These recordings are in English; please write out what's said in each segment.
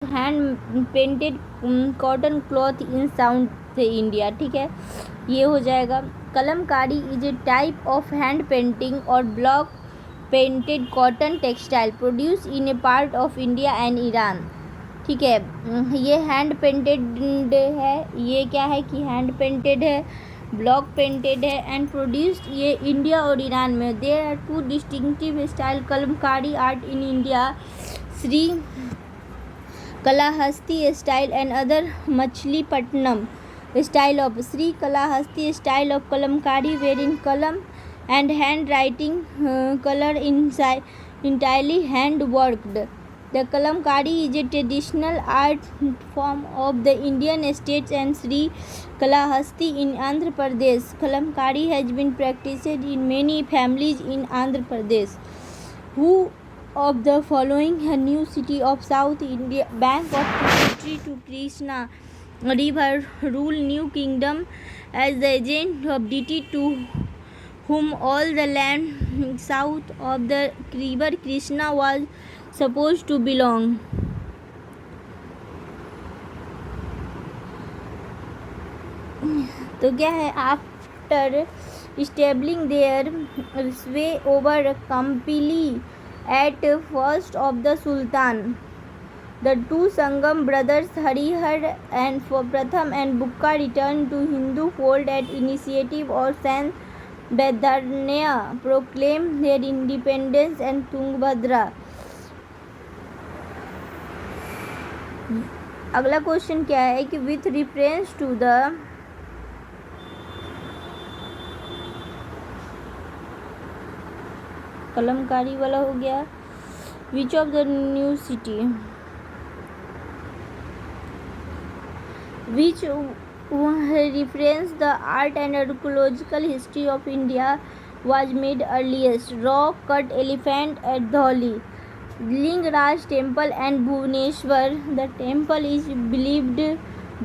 Hand painted cotton cloth in south India. ठीक है, ये हो जाएगा। Kalamkari is a type of hand painting और block painted cotton textile produce in a part of India and Iran. ठीक है, ये हैंड पेंटेड है, ये क्या है कि हैंड पेंटेड है, ब्लॉक पेंटेड है एंड प्रोड्यूस्ड ये इंडिया और ईरान में। There are two distinctive style Kalamkari art in India, Sri Kalahasti style and other Machilipatnam style of Sri Kalahasti style of Kalamkari wherein column and handwriting color entirely hand worked. The Kalamkari is a traditional art form of the Indian states and Sri Kalahasti in Andhra Pradesh. Kalamkari has been practiced in many families in Andhra Pradesh. Who of the following a new city of South India bank of tributary to Krishna river rule New Kingdom as the agent of deity to whom all the land south of the river Krishna was supposed to belong. तो क्या है, after establishing their sway over Kampili at first of the Sultan, the two Sangam brothers Harihar and Pratham and Bukka returned to Hindu fold at initiative of Saint Vedharnya proclaimed their independence and Tungabhadra. अगला question क्या है कि with reference to the Kalamkari वाला हो गया, which of the new city which reference the art and archaeological history of India was made earliest. Rock cut elephant at Dholi, Lingaraj temple and Bhubaneswar. The temple is believed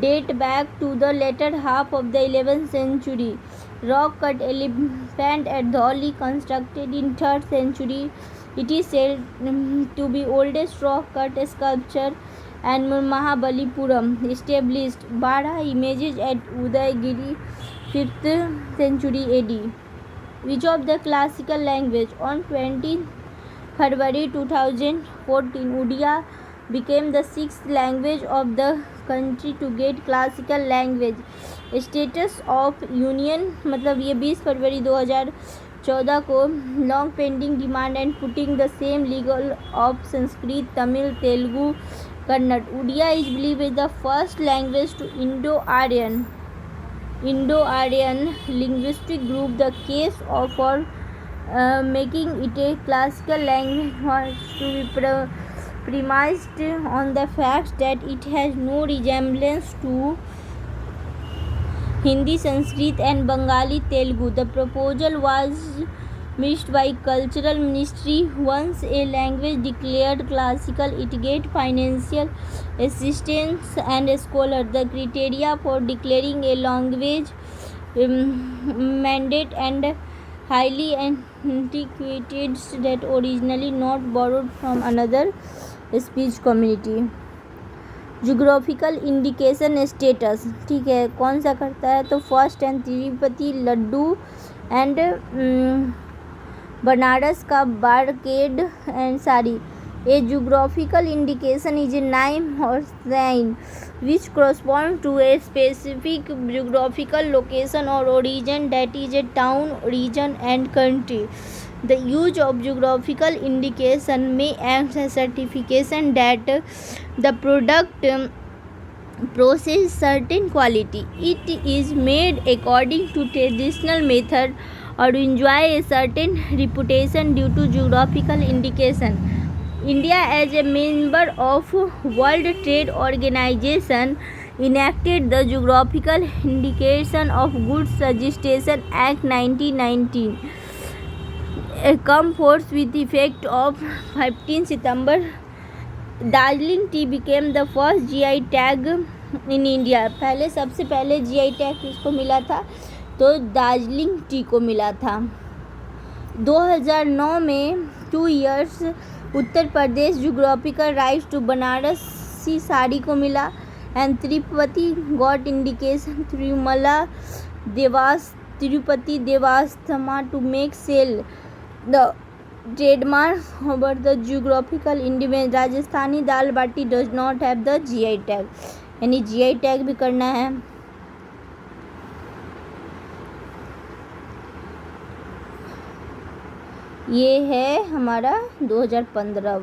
date back to the latter half of the 11th century. Rock cut elephant at Dholi constructed in 3rd century. It is said to be oldest rock cut sculpture and Mahabalipuram established. Bara images at Udaygiri 5th century AD. Which of the classical language on 20 February 2014 Odia became the 6th language of the country to get classical language status of union. मतलब ये 20 फरवरी 2014 को long pending demand and putting the same legal of Sanskrit Tamil Telugu Kannada. Odia is believed as the first language to Indo-Aryan linguistic group. The case for making it a classical language was to be premised on the fact that it has no resemblance to Hindi, Sanskrit and Bengali Telugu. The proposal was missed by Cultural Ministry. Once a language declared classical, it get financial assistance and scholar. The criteria for declaring a language mandate and highly antiquated that originally not borrowed from another speech community. Geographical indication status, ठीक है, कौन सा करता है, तो first and Tirupati laddu and Banaras का brocade and sari. A geographical indication is a name or sign which corresponds to a specific geographical location or origin, that is a town, region and country. The use of geographical indication may act as certification that the product possesses certain quality. It is made according to traditional method or enjoy a certain reputation due to geographical indication. India, as a member of World Trade Organization, enacted the Geographical Indication of Goods Registration Act 1919, come forth with effect of 15 September. Darjeeling tea became the first GI tag in India. पहले सबसे पहले GI tag किसको मिला था, तो Darjeeling T को मिला था. 2009 में 2 years Uttar Pradesh geographical rights to Banaras Banarasi sari को मिला। And Tirupati got indication Tirupati Devasthanam to make sell the trademark over the geographical independence. Rajasthani dal baati does not have the GI tag, यानी जीआई टैग भी करना है। ये है हमारा 2015।